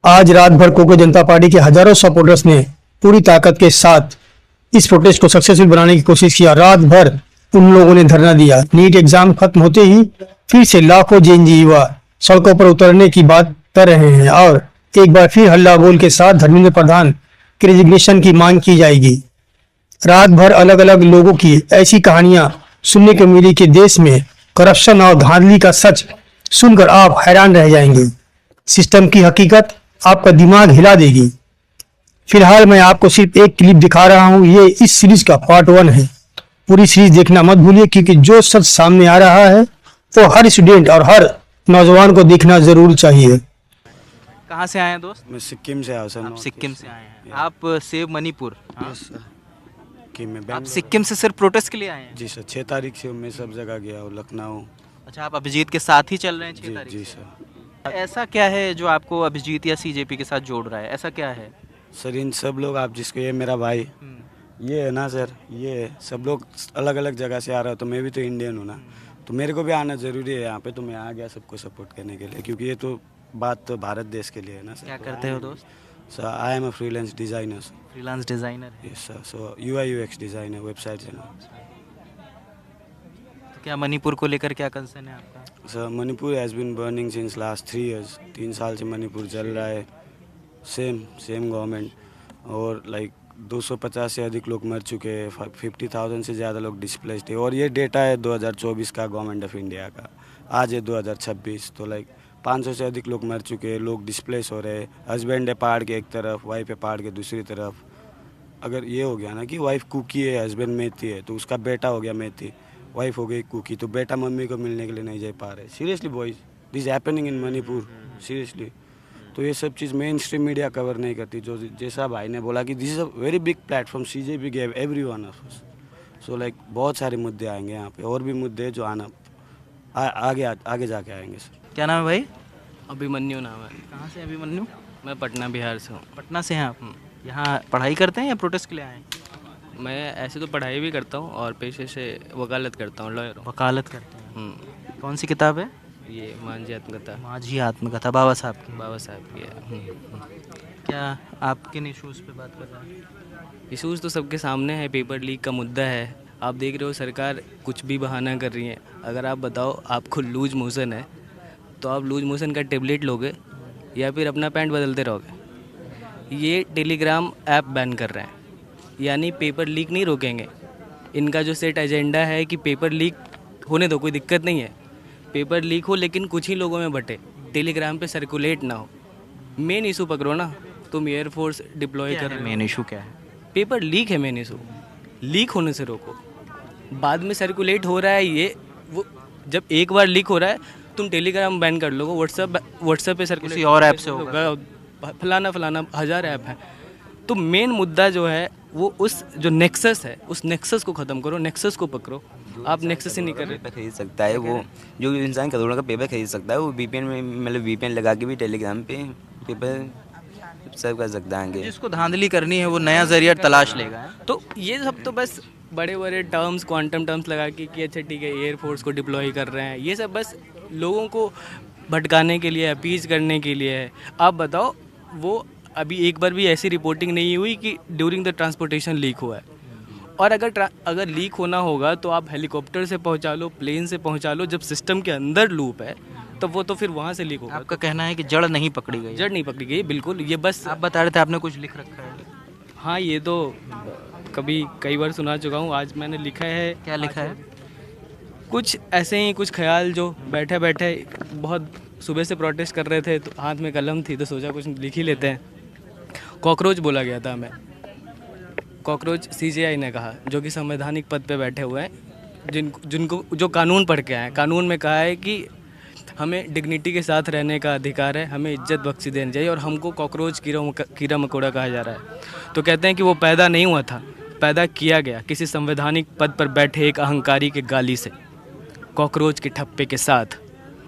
आज रात भर कोको जनता पार्टी के हजारों सपोर्टर्स ने पूरी ताकत के साथ इस प्रोटेस्ट को सक्सेसफुल बनाने की कोशिश किया। रात भर उन लोगों ने धरना दिया। नीट एग्जाम खत्म होते ही फिर से लाखों जेएनजी युवा सड़कों पर उतरने की बात कर रहे हैं और एक बार फिर हल्ला बोल के साथ धर्मेंद्र प्रधान के रेजिग्नेशन की मांग की जाएगी। रात भर अलग अलग लोगों की ऐसी कहानियां सुनने को मिली कि देश में करप्शन और धांधली का सच सुनकर आप हैरान रह जाएंगे। सिस्टम की हकीकत आपका दिमाग हिला देगी। फिलहाल मैं आपको सिर्फ एक क्लिप दिखा रहा हूं। ये इस सीरीज का पार्ट 1 है। पूरी सीरीज देखना मत भूलिए, क्योंकि जो सच सामने आ रहा है तो हर स्टूडेंट और हर नौजवान को देखना जरूर चाहिए। कहाँ से आए हैं दोस्त? मैं सिक्किम से आया सर। आप सिक्किम से आए हैं। आप सेव मणिपुर। हाँ? कि मैं आप सिक्किम से सिर्फ प्रोटेस्ट के लिए आए हैं? जी सर, 6 तारीख से मैं सब जगह गया हूँ, लखनऊ। अच्छा, आप अभिजीत के साथ ही चल रहे हैं 6 जी तारीख जी से? सर। ऐसा क्या है जो आपको अभिजीत या सीजेपी के साथ जोड़ रहा है? ऐसा क्या है? सर इन सब लोग, आप जिसको ये मेरा भाई ये है ना सर, ये सब लोग अलग अलग जगह से आ रहे हो, तो मैं भी तो इंडियन हूँ ना, तो मेरे को भी आना ज़रूरी है यहाँ पे। तो मैं आ गया सबको सपोर्ट करने के लिए, क्योंकि ये तो बात तो भारत देश के लिए है ना सर। क्या करते हो दोस्त? Sir I am a freelance designer. Freelance designer है। Yes sir. So UI UX designer, website है ना। तो क्या मणिपुर को लेकर क्या कंसर्न है आपका? Sir Manipur has been burning since last 3 years। 3 साल से मणिपुर जल रहा है। सेम गवर्नमेंट, और लाइक 250 से अधिक लोग मर चुके हैं। 50,000 से ज़्यादा लोग डिस्प्लेस्ड है। और ये डेटा है 2024 का गवर्नमेंट ऑफ इंडिया का। आज है 2026, तो लाइक 500 से अधिक लोग मर चुके हैं। लोग डिस्प्लेस हो रहे हैं। हस्बैंड है पहाड़ के एक तरफ, वाइफ है पहाड़ के दूसरी तरफ। अगर ये हो गया ना कि वाइफ कुकी है, हस्बैंड मेथी है, तो उसका बेटा हो गया मेथी, वाइफ हो गई कुकी, तो बेटा मम्मी को मिलने के लिए नहीं जा पा रहे। Seriously boys, this happening in Manipur, seriously. तो ये सब चीज़ मेन स्ट्रीम मीडिया कवर नहीं करती। जो जैसा भाई ने बोला कि this is a very big platform, CJP gave everyone of us. So like बहुत सारे मुद्दे आएंगे यहाँ पे, और भी मुद्दे जो आगे जाके आएंगे सर। क्या नाम है भाई? अभिमन्यु नाम है। कहाँ से अभिमन्यु? मैं पटना बिहार से हूँ। पटना से हैं आप? यहाँ पढ़ाई करते हैं या प्रोटेस्ट के लिए आए हैं? मैं ऐसे तो पढ़ाई भी करता हूँ और पेशे से वकालत करता हूँ, लॉयर हूँ। वकालत करते हैं। कौन सी किताब है? ये मांझी आत्मकथा, माझी आत्मकथा, बाबा साहब की। बाबा साहब की है। क्या आप किन इशूज़ पे बात कर रहे हैं? इशूज़ तो सबके सामने है। पेपर लीक का मुद्दा है। आप देख रहे हो सरकार कुछ भी बहाना कर रही है। अगर आप बताओ आपको लूज मोशन है तो आप लूज मोशन का टेबलेट लोगे या फिर अपना पैंट बदलते रहोगे। ये टेलीग्राम ऐप बैन कर रहे हैं, यानी पेपर लीक नहीं रोकेंगे। इनका जो सेट एजेंडा है कि पेपर लीक होने दो, कोई दिक्कत नहीं है, पेपर लीक हो लेकिन कुछ ही लोगों में बटे, टेलीग्राम पे सर्कुलेट ना हो। मेन इशू पकड़ो ना। तुम एयरफोर्स डिप्लॉय कर रहे हो, मेन इशू क्या है? पेपर लीक है मेन इशू। लीक होने से रोको। बाद में सर्कुलेट हो रहा है ये वो, जब एक बार लीक हो रहा है तुम टेलीग्राम बैन कर लो, व्हाट्सएप पे सर्कुलेट किसी और ऐप से होगा। फलाना 1000 ऐप है। तो मेन मुद्दा जो है वो उस जो नेक्सस है, उस नेक्सस को ख़त्म करो, नेक्सस को पकड़ो। आप नेक्सस ही नहीं कर रहे। पेपर खरीद सकता है वो, जो इंसान करोड़ों का पेपर खरीद सकता है वो VPN में, मतलब VPN लगा के भी टेलीग्राम पे पेपर सर्व कर सकता है। जिसको धांधली करनी है वो नया जरिया तलाश लेगा। तो ये सब तो बस बड़े बड़े टर्म्स, क्वांटम टर्म्स लगा के कि अच्छा ठीक है एयरफोर्स को डिप्लॉय कर रहे हैं, ये सब बस लोगों को भटकाने के लिए, अपीज करने के लिए है। आप बताओ, वो अभी एक बार भी ऐसी रिपोर्टिंग नहीं हुई कि ड्यूरिंग द ट्रांसपोर्टेशन लीक हुआ है। और अगर लीक होना होगा तो आप हेलीकॉप्टर से पहुंचा लो, प्लेन से पहुंचा लो। जब सिस्टम के अंदर लूप है तो वो तो फिर वहाँ से लीक होगा। आपका कहना है कि जड़ नहीं पकड़ी गई? जड़ नहीं पकड़ी गई, बिल्कुल। ये बस आप बता रहे थे आपने कुछ लिख रखा है। हाँ, ये तो कई बार सुना चुका हूँ। आज मैंने लिखा है। क्या लिखा है? कुछ ऐसे ही कुछ ख्याल जो बैठे बैठे बहुत सुबह से प्रोटेस्ट कर रहे थे, तो हाथ में कलम थी तो सोचा कुछ लिख ही लेते हैं। कॉकरोच बोला गया था हमें। कॉकरोच CJI ने कहा, जो कि संवैधानिक पद पे बैठे हुए हैं, जिनको जो कानून पढ़ के आए। कानून में कहा है कि हमें डिग्निटी के साथ रहने का अधिकार है, हमें इज्जत बख्शी देनी चाहिए, और हमको कॉकरोच कीड़ा मकोड़ा कहा जा रहा है। तो कहते हैं कि वो पैदा नहीं हुआ था, पैदा किया गया किसी संवैधानिक पद पर बैठे एक अहंकारी के गाली से, कॉकरोच के ठप्पे के साथ।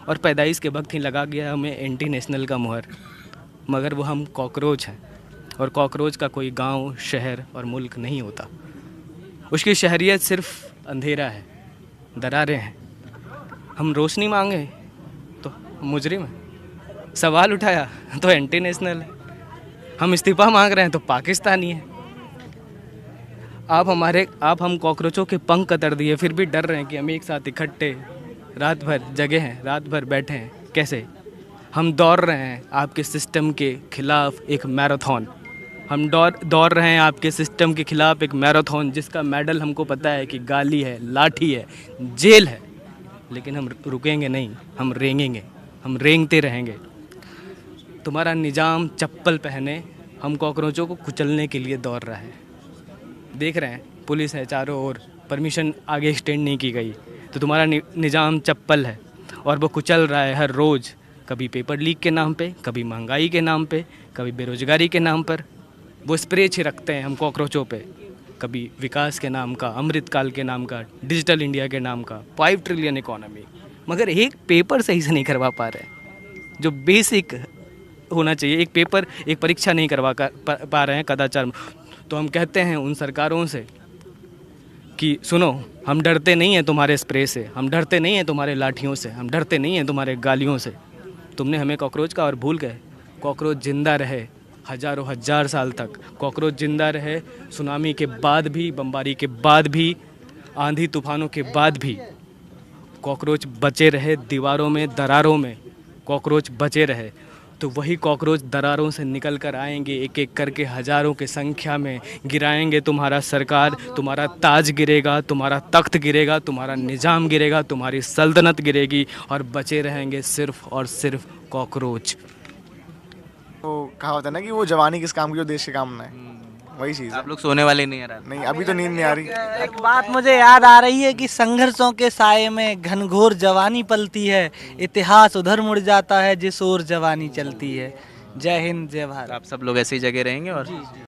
और पैदाइश के वक्त ही लगा गया हमें एंटी नेशनल का मुहर, मगर वो हम कॉकरोच हैं। और कॉकरोच का कोई गांव, शहर और मुल्क नहीं होता। उसकी शहरियत सिर्फ अंधेरा है, दरारें हैं। हम रोशनी मांगे तो मुजरिम है। सवाल उठाया तो एंटी नेशनल है, हम इस्तीफा मांग रहे हैं तो पाकिस्तानी है। आप हम कॉकरोचों के पंख कतर दिए, फिर भी डर रहे हैं कि हम एक साथ इकट्ठे रात भर जगे हैं, रात भर बैठे हैं। कैसे? हम दौड़ रहे हैं आपके सिस्टम के खिलाफ एक मैराथन। हम दौड़ रहे हैं आपके सिस्टम के खिलाफ एक मैराथन, जिसका मेडल हमको पता है कि गाली है, लाठी है, जेल है। लेकिन हम रुकेंगे नहीं, हम रेंगेंगे, हम रेंगते रहेंगे। तुम्हारा निज़ाम चप्पल पहने हम कॉकरोचों को कुचलने के लिए दौड़ रहा है। देख रहे हैं पुलिस है चारों ओर, परमिशन आगे एक्सटेंड नहीं की गई, तो तुम्हारा निज़ाम चप्पल है और वो कुचल रहा है हर रोज़, कभी पेपर लीक के नाम पे, कभी महंगाई के नाम पे, कभी बेरोजगारी के नाम पर। वो स्प्रे छिड़कते हैं हम कॉकरोचों पे, कभी विकास के नाम का, अमृतकाल के नाम का, डिजिटल इंडिया के नाम का, 5 ट्रिलियन इकोनॉमी, मगर एक पेपर सही से नहीं करवा पा रहे। जो बेसिक होना चाहिए, एक पेपर, एक परीक्षा नहीं करवा पा रहे हैं कदाचार। तो हम कहते हैं उन सरकारों से कि सुनो, हम डरते नहीं हैं तुम्हारे स्प्रे से, हम डरते नहीं हैं तुम्हारे लाठियों से, हम डरते नहीं हैं तुम्हारे गालियों से। तुमने हमें कॉकरोच का और भूल गए। कॉकरोच जिंदा रहे हजारों हजार साल तक, कॉकरोच जिंदा रहे सुनामी के बाद भी, बमबारी के बाद भी, आंधी तूफानों के बाद भी कॉकरोच बचे रहे। दीवारों में, दरारों में कॉकरोच बचे रहे, तो वही कॉकरोच दरारों से निकल कर आएंगे, एक एक करके हज़ारों की संख्या में गिराएंगे तुम्हारा सरकार, तुम्हारा ताज गिरेगा, तुम्हारा तख्त गिरेगा, तुम्हारा निज़ाम गिरेगा, तुम्हारी सल्तनत गिरेगी, और बचे रहेंगे सिर्फ और सिर्फ कॉकरोच। वो कहा होता है ना कि वो जवानी किस काम की जो देश के काम में है, वही चीज़ है। आप लोग सोने वाले नहीं है रात? नहीं, अभी तो नींद नहीं आ रही। एक बात मुझे याद आ रही है कि संघर्षों के साये में घनघोर जवानी पलती है, इतिहास उधर मुड़ जाता है जिस ओर जवानी चलती है। जय हिंद, जय भारत। आप सब लोग ऐसे ही जगह रहेंगे और